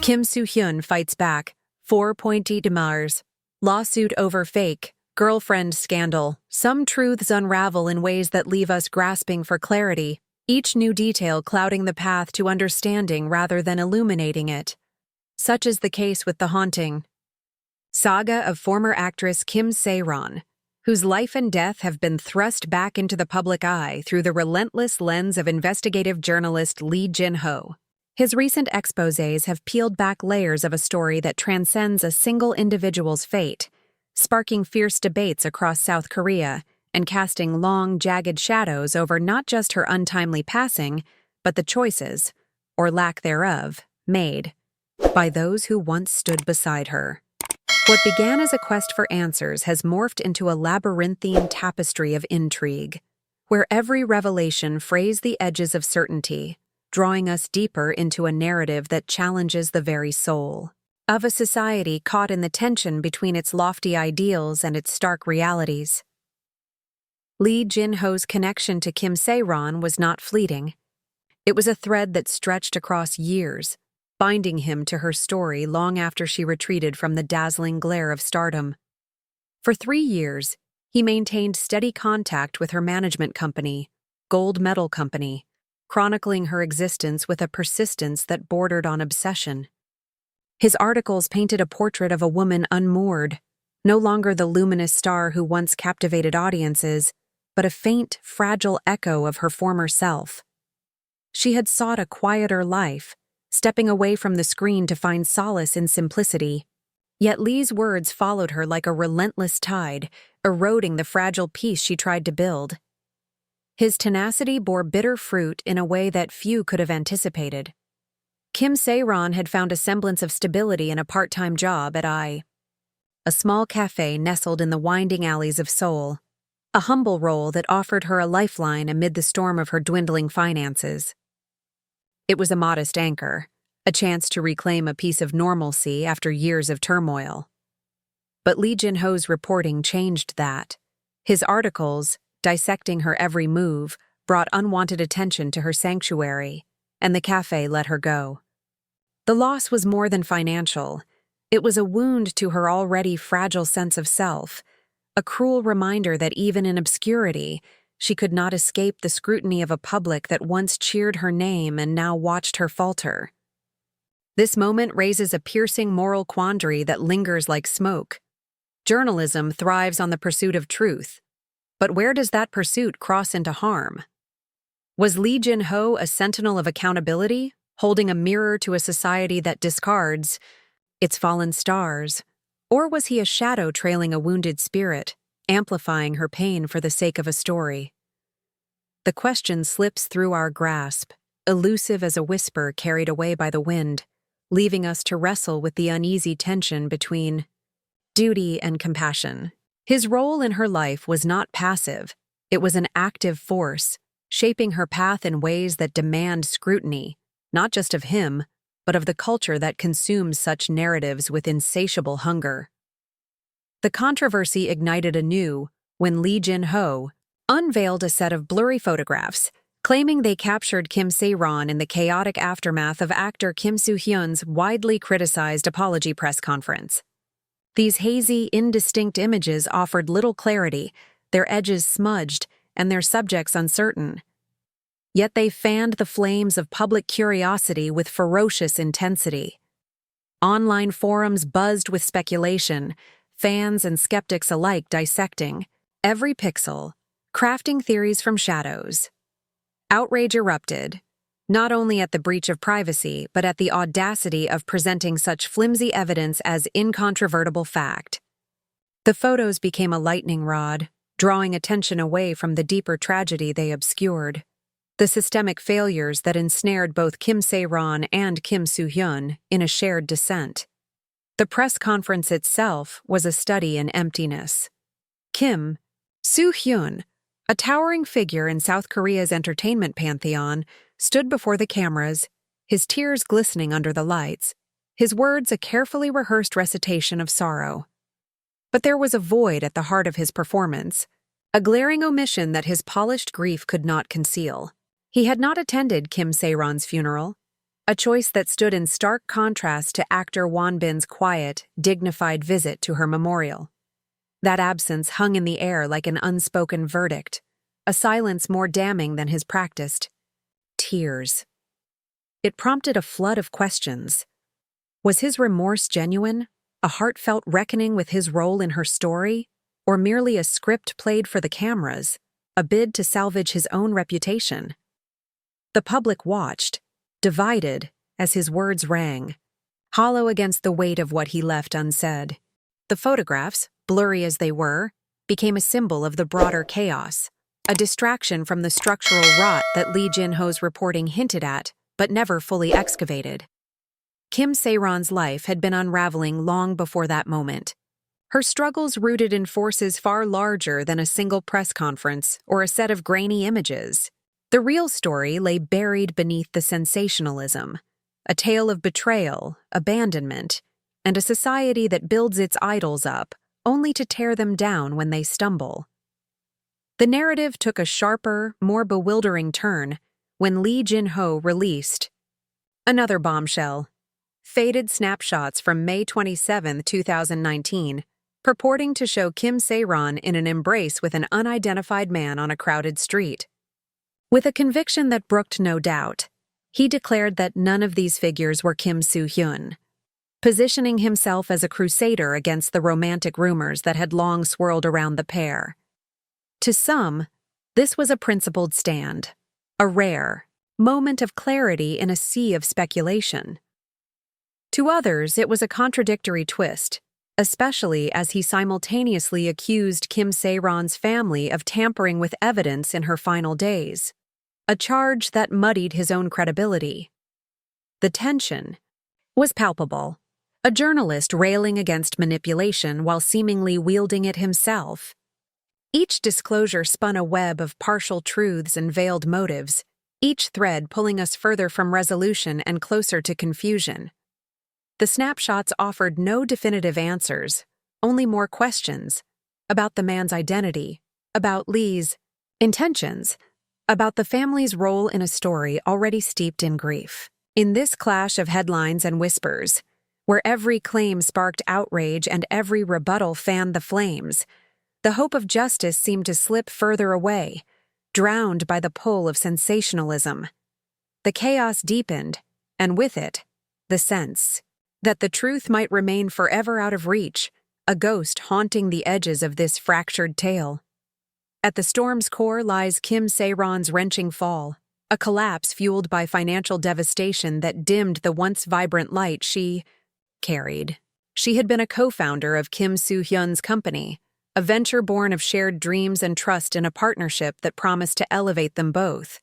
Kim Soo-hyun fights back, 4.0 demars. Lawsuit over fake, girlfriend scandal. Some truths unravel in ways that leave us grasping for clarity, each new detail clouding the path to understanding rather than illuminating it. Such is the case with The Haunting. Saga of former actress Kim Se-ron, whose life and death have been thrust back into the public eye through the relentless lens of investigative journalist Lee Jin-ho. His recent exposés have peeled back layers of a story that transcends a single individual's fate, sparking fierce debates across South Korea and casting long, jagged shadows over not just her untimely passing, but the choices, or lack thereof, made by those who once stood beside her. What began as a quest for answers has morphed into a labyrinthine tapestry of intrigue, where every revelation frays the edges of certainty, drawing us deeper into a narrative that challenges the very soul of a society caught in the tension between its lofty ideals and its stark realities. Lee Jin-ho's connection to Kim Se-ron was not fleeting. It was a thread that stretched across years, binding him to her story long after she retreated from the dazzling glare of stardom. For 3 years, he maintained steady contact with her management company, Gold Medal Company, chronicling her existence with a persistence that bordered on obsession. His articles painted a portrait of a woman unmoored, no longer the luminous star who once captivated audiences, but a faint, fragile echo of her former self. She had sought a quieter life, stepping away from the screen to find solace in simplicity. Yet Lee's words followed her like a relentless tide, eroding the fragile peace she tried to build. His tenacity bore bitter fruit in a way that few could have anticipated. Kim Se-ron had found a semblance of stability in a part-time job at a small cafe nestled in the winding alleys of Seoul, a humble role that offered her a lifeline amid the storm of her dwindling finances. It was a modest anchor, a chance to reclaim a piece of normalcy after years of turmoil. But Lee Jin-ho's reporting changed that. His articles, dissecting her every move, brought unwanted attention to her sanctuary, and the cafe let her go. The loss was more than financial. It was a wound to her already fragile sense of self, a cruel reminder that even in obscurity, she could not escape the scrutiny of a public that once cheered her name and now watched her falter. This moment raises a piercing moral quandary that lingers like smoke. Journalism thrives on the pursuit of truth. But where does that pursuit cross into harm? Was Lee Jin-ho a sentinel of accountability, holding a mirror to a society that discards its fallen stars? Or was he a shadow trailing a wounded spirit, amplifying her pain for the sake of a story? The question slips through our grasp, elusive as a whisper carried away by the wind, leaving us to wrestle with the uneasy tension between duty and compassion. His role in her life was not passive, it was an active force, shaping her path in ways that demand scrutiny, not just of him, but of the culture that consumes such narratives with insatiable hunger. The controversy ignited anew when Lee Jin-ho unveiled a set of blurry photographs, claiming they captured Kim Se-ron in the chaotic aftermath of actor Kim Soo-hyun's widely criticized apology press conference. These hazy, indistinct images offered little clarity, their edges smudged, and their subjects uncertain. Yet they fanned the flames of public curiosity with ferocious intensity. Online forums buzzed with speculation, fans and skeptics alike dissecting every pixel, crafting theories from shadows. Outrage erupted, not only at the breach of privacy, but at the audacity of presenting such flimsy evidence as incontrovertible fact. The photos became a lightning rod, drawing attention away from the deeper tragedy they obscured, the systemic failures that ensnared both Kim Se-ron and Kim Soo-hyun in a shared descent. The press conference itself was a study in emptiness. Kim Soo-hyun, a towering figure in South Korea's entertainment pantheon, stood before the cameras, his tears glistening under the lights, his words a carefully rehearsed recitation of sorrow. But there was a void at the heart of his performance, a glaring omission that his polished grief could not conceal. He had not attended Kim Se-ron's funeral. a choice that stood in stark contrast to actor Won Bin's quiet, dignified visit to her memorial. That absence hung in the air like an unspoken verdict, a silence more damning than his practiced tears. It prompted a flood of questions. Was his remorse genuine, a heartfelt reckoning with his role in her story, or merely a script played for the cameras, a bid to salvage his own reputation? The public watched, divided, as his words rang, hollow against the weight of what he left unsaid. The photographs, blurry as they were, became a symbol of the broader chaos, a distraction from the structural rot that Lee Jin-ho's reporting hinted at, but never fully excavated. Kim Se-ron's life had been unraveling long before that moment. Her struggles rooted in forces far larger than a single press conference or a set of grainy images. The real story lay buried beneath the sensationalism, a tale of betrayal, abandonment, and a society that builds its idols up only to tear them down when they stumble. The narrative took a sharper, more bewildering turn when Lee Jin-ho released another bombshell, faded snapshots from May 27, 2019, purporting to show Kim Se-ron in an embrace with an unidentified man on a crowded street. With a conviction that brooked no doubt, he declared that none of these figures were Kim Soo-hyun, positioning himself as a crusader against the romantic rumors that had long swirled around the pair. To some, this was a principled stand, a rare moment of clarity in a sea of speculation. To others, it was a contradictory twist, especially as he simultaneously accused Kim Se-ron's family of tampering with evidence in her final days, a charge that muddied his own credibility. The tension was palpable, a journalist railing against manipulation while seemingly wielding it himself. Each disclosure spun a web of partial truths and veiled motives, each thread pulling us further from resolution and closer to confusion. The snapshots offered no definitive answers, only more questions about the man's identity, about Lee's intentions, about the family's role in a story already steeped in grief. In this clash of headlines and whispers, where every claim sparked outrage and every rebuttal fanned the flames, the hope of justice seemed to slip further away, drowned by the pull of sensationalism. The chaos deepened, and with it, the sense that the truth might remain forever out of reach, a ghost haunting the edges of this fractured tale. At the storm's core lies Kim Se-ron's wrenching fall, a collapse fueled by financial devastation that dimmed the once vibrant light she carried. She had been a co-founder of Kim Soo-hyun's company, a venture born of shared dreams and trust in a partnership that promised to elevate them both.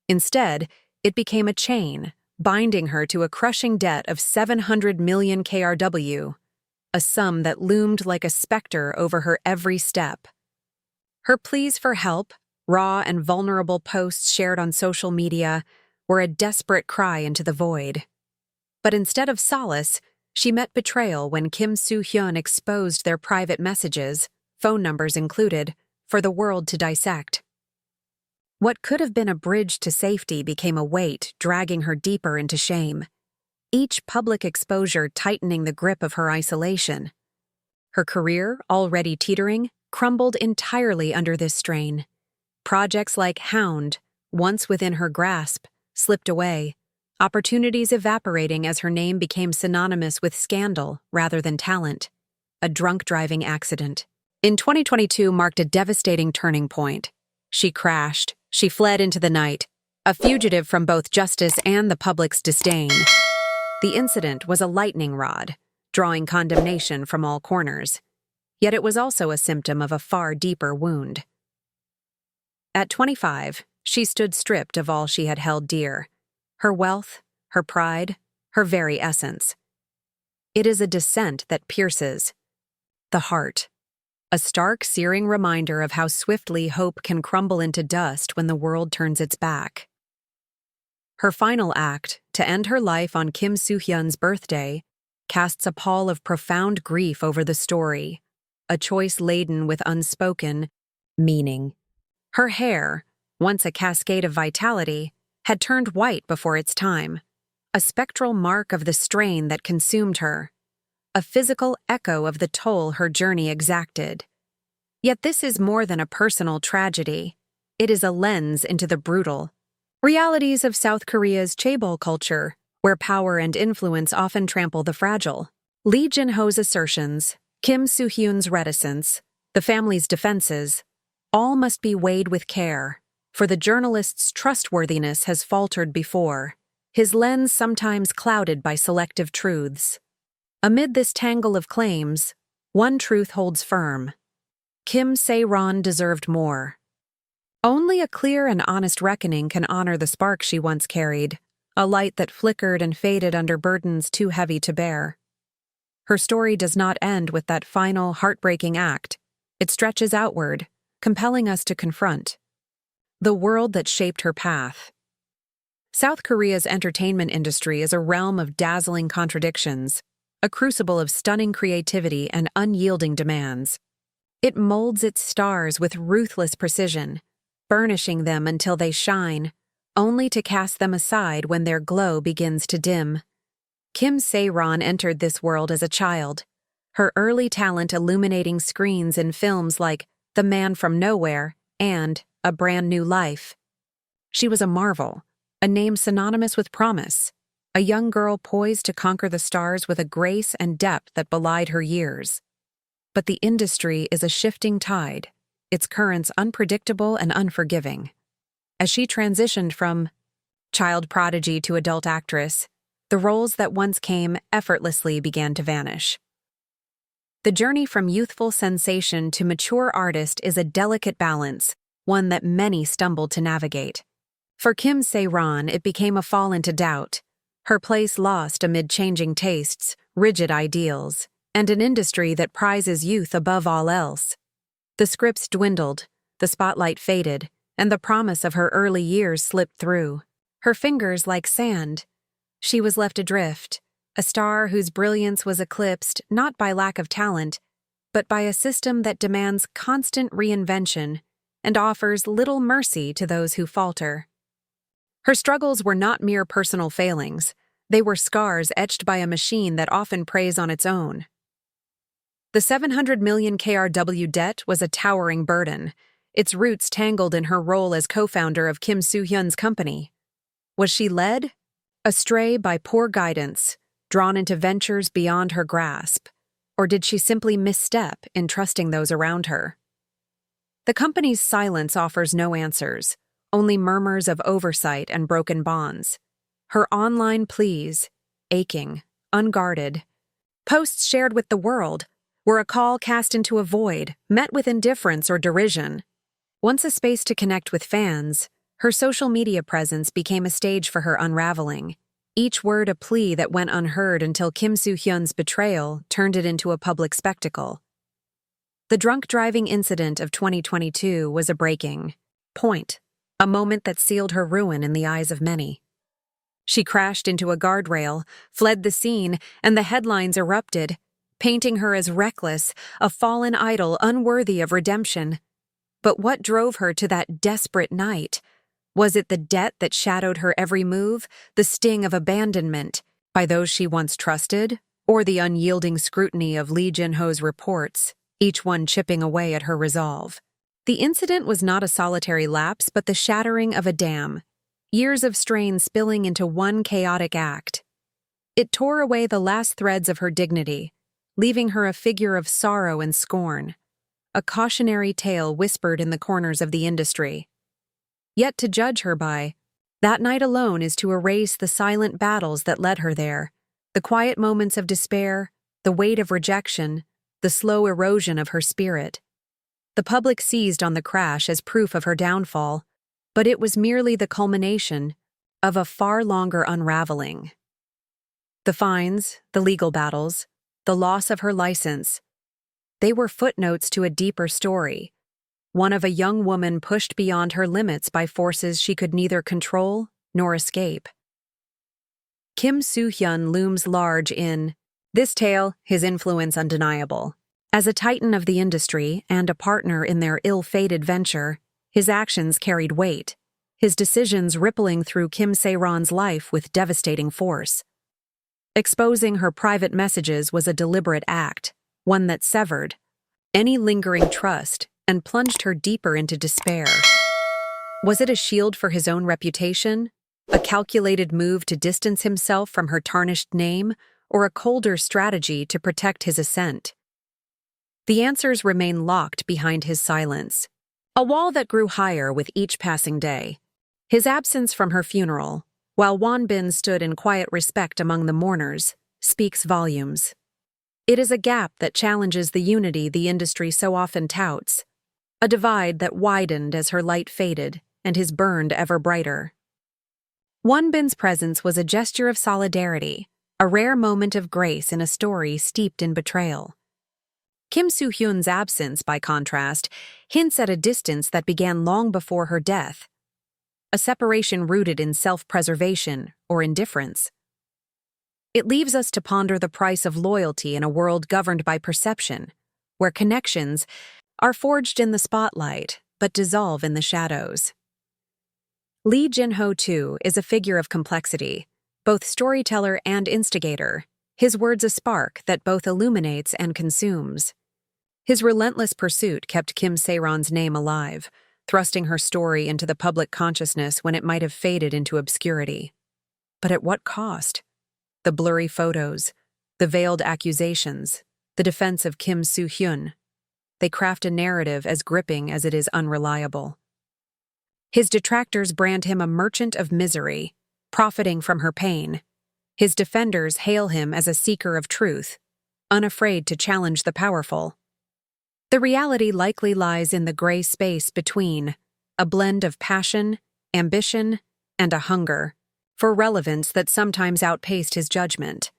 Instead, it became a chain, binding her to a crushing debt of 700 million KRW, a sum that loomed like a specter over her every step. Her pleas for help, raw and vulnerable posts shared on social media, were a desperate cry into the void. But instead of solace, she met betrayal when Kim Soo-hyun exposed their private messages, phone numbers included, for the world to dissect. What could have been a bridge to safety became a weight, dragging her deeper into shame, each public exposure tightening the grip of her isolation. Her career, already teetering, crumbled entirely under this strain. Projects like Hound, once within her grasp, slipped away, opportunities evaporating as her name became synonymous with scandal rather than talent. A drunk driving accident in 2022 marked a devastating turning point. She crashed, she fled into the night, a fugitive from both justice and the public's disdain. The incident was a lightning rod, drawing condemnation from all corners. Yet it was also a symptom of a far deeper wound. At 25, she stood stripped of all she had held dear, her wealth, her pride, her very essence. It is a descent that pierces the heart, a stark, searing reminder of how swiftly hope can crumble into dust when the world turns its back. Her final act, to end her life on Kim Soo-hyun's birthday, casts a pall of profound grief over the story, a choice laden with unspoken meaning. Her hair, once a cascade of vitality, had turned white before its time, a spectral mark of the strain that consumed her, a physical echo of the toll her journey exacted. Yet this is more than a personal tragedy. It is a lens into the brutal realities of South Korea's chaebol culture, where power and influence often trample the fragile. Lee Jin-ho's assertions, Kim Soo-hyun's reticence, the family's defenses, all must be weighed with care, for the journalist's trustworthiness has faltered before, his lens sometimes clouded by selective truths. Amid this tangle of claims, one truth holds firm. Kim Se-ron deserved more. Only a clear and honest reckoning can honor the spark she once carried, a light that flickered and faded under burdens too heavy to bear. Her story does not end with that final, heartbreaking act. It stretches outward, compelling us to confront the world that shaped her path. South Korea's entertainment industry is a realm of dazzling contradictions, a crucible of stunning creativity and unyielding demands. It molds its stars with ruthless precision, burnishing them until they shine, only to cast them aside when their glow begins to dim. Kim Se-ron entered this world as a child, her early talent illuminating screens in films like The Man from Nowhere and A Brand New Life. She was a marvel, a name synonymous with promise, a young girl poised to conquer the stars with a grace and depth that belied her years. But the industry is a shifting tide, its currents unpredictable and unforgiving. As she transitioned from child prodigy to adult actress, the roles that once came effortlessly began to vanish. The journey from youthful sensation to mature artist is a delicate balance, one that many stumble to navigate. For Kim Se-ron, it became a fall into doubt, her place lost amid changing tastes, rigid ideals, and an industry that prizes youth above all else. The scripts dwindled, the spotlight faded, and the promise of her early years slipped through. Her fingers like sand. She was left adrift, a star whose brilliance was eclipsed not by lack of talent, but by a system that demands constant reinvention and offers little mercy to those who falter. Her struggles were not mere personal failings. They were scars etched by a machine that often preys on its own. The 700 million KRW debt was a towering burden, its roots tangled in her role as co-founder of Kim Soo-hyun's company. Was she led astray by poor guidance, drawn into ventures beyond her grasp, or did she simply misstep in trusting those around her? The company's silence offers no answers, only murmurs of oversight and broken bonds. Her online pleas, aching, unguarded, posts shared with the world, were a call cast into a void, met with indifference or derision. Once a space to connect with fans, her social media presence became a stage for her unraveling, each word a plea that went unheard until Kim Soo-hyun's betrayal turned it into a public spectacle. The drunk driving incident of 2022 was a breaking point, a moment that sealed her ruin in the eyes of many. She crashed into a guardrail, fled the scene, and the headlines erupted, painting her as reckless, a fallen idol unworthy of redemption. But what drove her to that desperate night? Was it the debt that shadowed her every move, the sting of abandonment by those she once trusted, or the unyielding scrutiny of Lee Jin-ho's reports, each one chipping away at her resolve? The incident was not a solitary lapse, but the shattering of a dam, years of strain spilling into one chaotic act. It tore away the last threads of her dignity, leaving her a figure of sorrow and scorn, a cautionary tale whispered in the corners of the industry. Yet to judge her by that night alone is to erase the silent battles that led her there, the quiet moments of despair, the weight of rejection, the slow erosion of her spirit. The public seized on the crash as proof of her downfall, but it was merely the culmination of a far longer unraveling. The fines, the legal battles, the loss of her license, they were footnotes to a deeper story, one of a young woman pushed beyond her limits by forces she could neither control nor escape. Kim Soo-hyun looms large in this tale, his influence undeniable. As a titan of the industry and a partner in their ill-fated venture, his actions carried weight. his decisions rippling through Kim Se-ron's life with devastating force. Exposing her private messages was a deliberate act, one that severed any lingering trust and plunged her deeper into despair. Was it a shield for his own reputation, a calculated move to distance himself from her tarnished name, or a colder strategy to protect his ascent? The answers remain locked behind his silence, a wall that grew higher with each passing day. His absence from her funeral, while Won-bin stood in quiet respect among the mourners, speaks volumes. It is a gap that challenges the unity the industry so often touts, a divide that widened as her light faded and his burned ever brighter. Won-bin's presence was a gesture of solidarity, a rare moment of grace in a story steeped in betrayal. Kim Soo-hyun's absence, by contrast, hints at a distance that began long before her death, a separation rooted in self-preservation or indifference. It leaves us to ponder the price of loyalty in a world governed by perception, where connections are forged in the spotlight but dissolve in the shadows. Lee Jin-ho, too, is a figure of complexity, both storyteller and instigator, his words a spark that both illuminates and consumes. His relentless pursuit kept Kim Se-ron's name alive, thrusting her story into the public consciousness when it might have faded into obscurity. But at what cost? The blurry photos, the veiled accusations, the defense of Kim Soo-hyun. They craft a narrative as gripping as it is unreliable. His detractors brand him a merchant of misery, profiting from her pain. His defenders hail him as a seeker of truth, unafraid to challenge the powerful. The reality likely lies in the gray space between, a blend of passion, ambition, and a hunger for relevance that sometimes outpaced his judgment.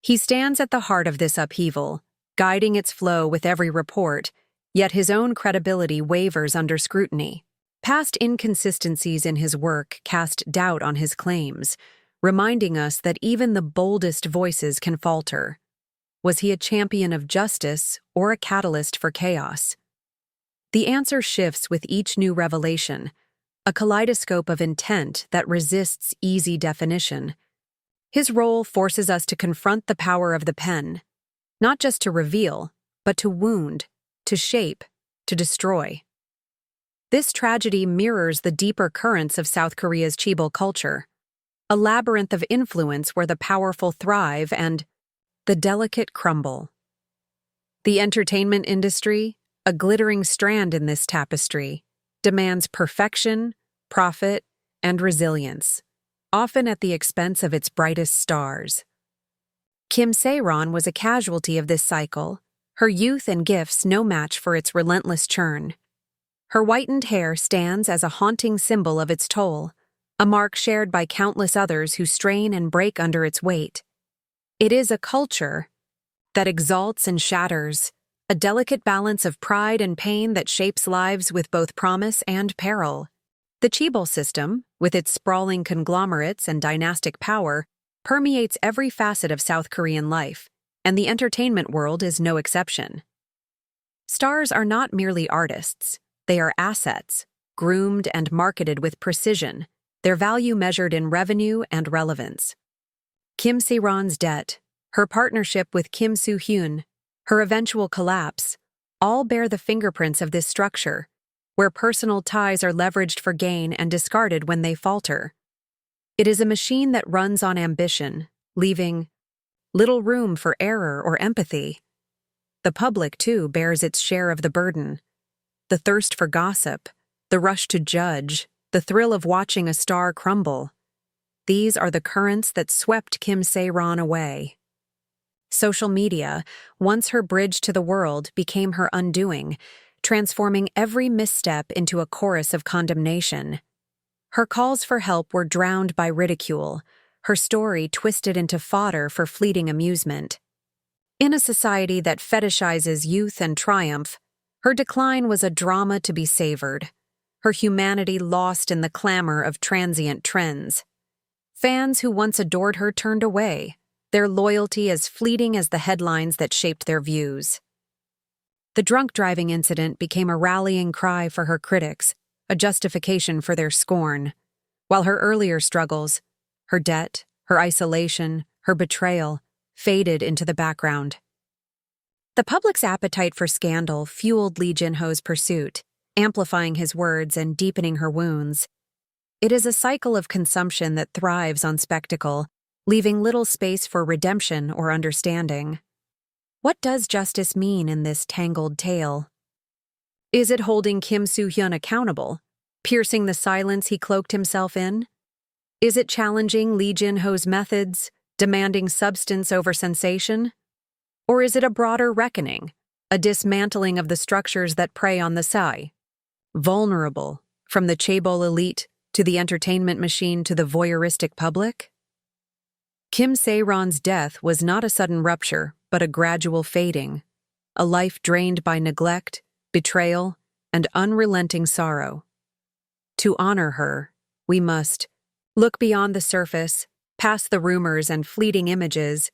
He stands at the heart of this upheaval, guiding its flow with every report, yet his own credibility wavers under scrutiny. Past inconsistencies in his work cast doubt on his claims, reminding us that even the boldest voices can falter. Was he a champion of justice or a catalyst for chaos? The answer shifts with each new revelation, a kaleidoscope of intent that resists easy definition. His role forces us to confront the power of the pen, not just to reveal, but to wound, to shape, to destroy. This tragedy mirrors the deeper currents of South Korea's Chaebol culture, a labyrinth of influence where the powerful thrive and the delicate crumble. The entertainment industry, a glittering strand in this tapestry, demands perfection, profit, and resilience, often at the expense of its brightest stars. Kim Se-ron was a casualty of this cycle, her youth and gifts no match for its relentless churn. Her whitened hair stands as a haunting symbol of its toll, a mark shared by countless others who strain and break under its weight. It is a culture that exalts and shatters, a delicate balance of pride and pain that shapes lives with both promise and peril. The Chaebol system, with its sprawling conglomerates and dynastic power, permeates every facet of South Korean life, and the entertainment world is no exception. Stars are not merely artists, they are assets, groomed and marketed with precision, their value measured in revenue and relevance. Kim Se-ron's debt, her partnership with Kim Soo-hyun, her eventual collapse, all bear the fingerprints of this structure, where personal ties are leveraged for gain and discarded when they falter. It is a machine that runs on ambition, leaving little room for error or empathy. The public, too, bears its share of the burden. The thirst for gossip, the rush to judge, the thrill of watching a star crumble. These are the currents that swept Kim Se-ron away. Social media, once her bridge to the world, became her undoing, transforming every misstep into a chorus of condemnation. Her calls for help were drowned by ridicule, her story twisted into fodder for fleeting amusement. In a society that fetishizes youth and triumph, her decline was a drama to be savored, her humanity lost in the clamor of transient trends. Fans who once adored her turned away, their loyalty as fleeting as the headlines that shaped their views. The drunk driving incident became a rallying cry for her critics, a justification for their scorn, while her earlier struggles, her debt, her isolation, her betrayal, faded into the background. The public's appetite for scandal fueled Lee Jin-ho's pursuit, amplifying his words and deepening her wounds. It is a cycle of consumption that thrives on spectacle, leaving little space for redemption or understanding. What does justice mean in this tangled tale? Is it holding Kim Soo-hyun accountable, piercing the silence he cloaked himself in? Is it challenging Lee Jin-ho's methods, demanding substance over sensation? Or is it a broader reckoning, a dismantling of the structures that prey on the Psy? Vulnerable, from the chaebol elite to the entertainment machine to the voyeuristic public? Kim Se-ron's death was not a sudden rupture, but a gradual fading, a life drained by neglect, betrayal, and unrelenting sorrow. To honor her, we must look beyond the surface, past the rumors and fleeting images,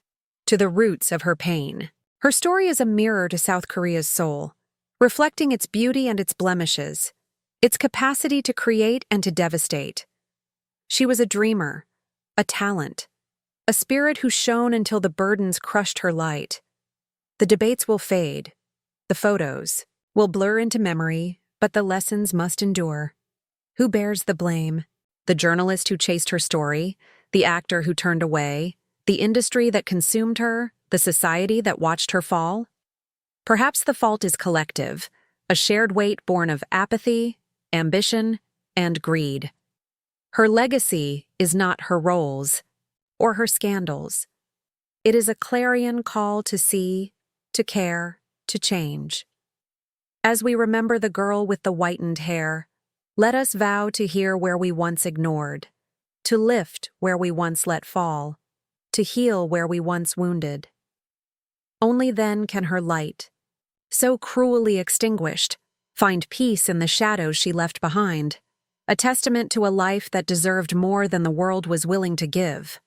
to the roots of her pain. Her story is a mirror to South Korea's soul, reflecting its beauty and its blemishes, its capacity to create and to devastate. She was a dreamer, a talent, a spirit who shone until the burdens crushed her light. The debates will fade, the photos will blur into memory, but the lessons must endure. Who bears the blame? The journalist who chased her story, the actor who turned away, the industry that consumed her, the society that watched her fall? Perhaps the fault is collective, a shared weight born of apathy, ambition, and greed. Her legacy is not her roles or her scandals. It is a clarion call to see, to care, to change. As we remember the girl with the whitened hair, let us vow to hear where we once ignored, to lift where we once let fall, to heal where we once wounded. Only then can her light, so cruelly extinguished, find peace in the shadows she left behind, a testament to a life that deserved more than the world was willing to give.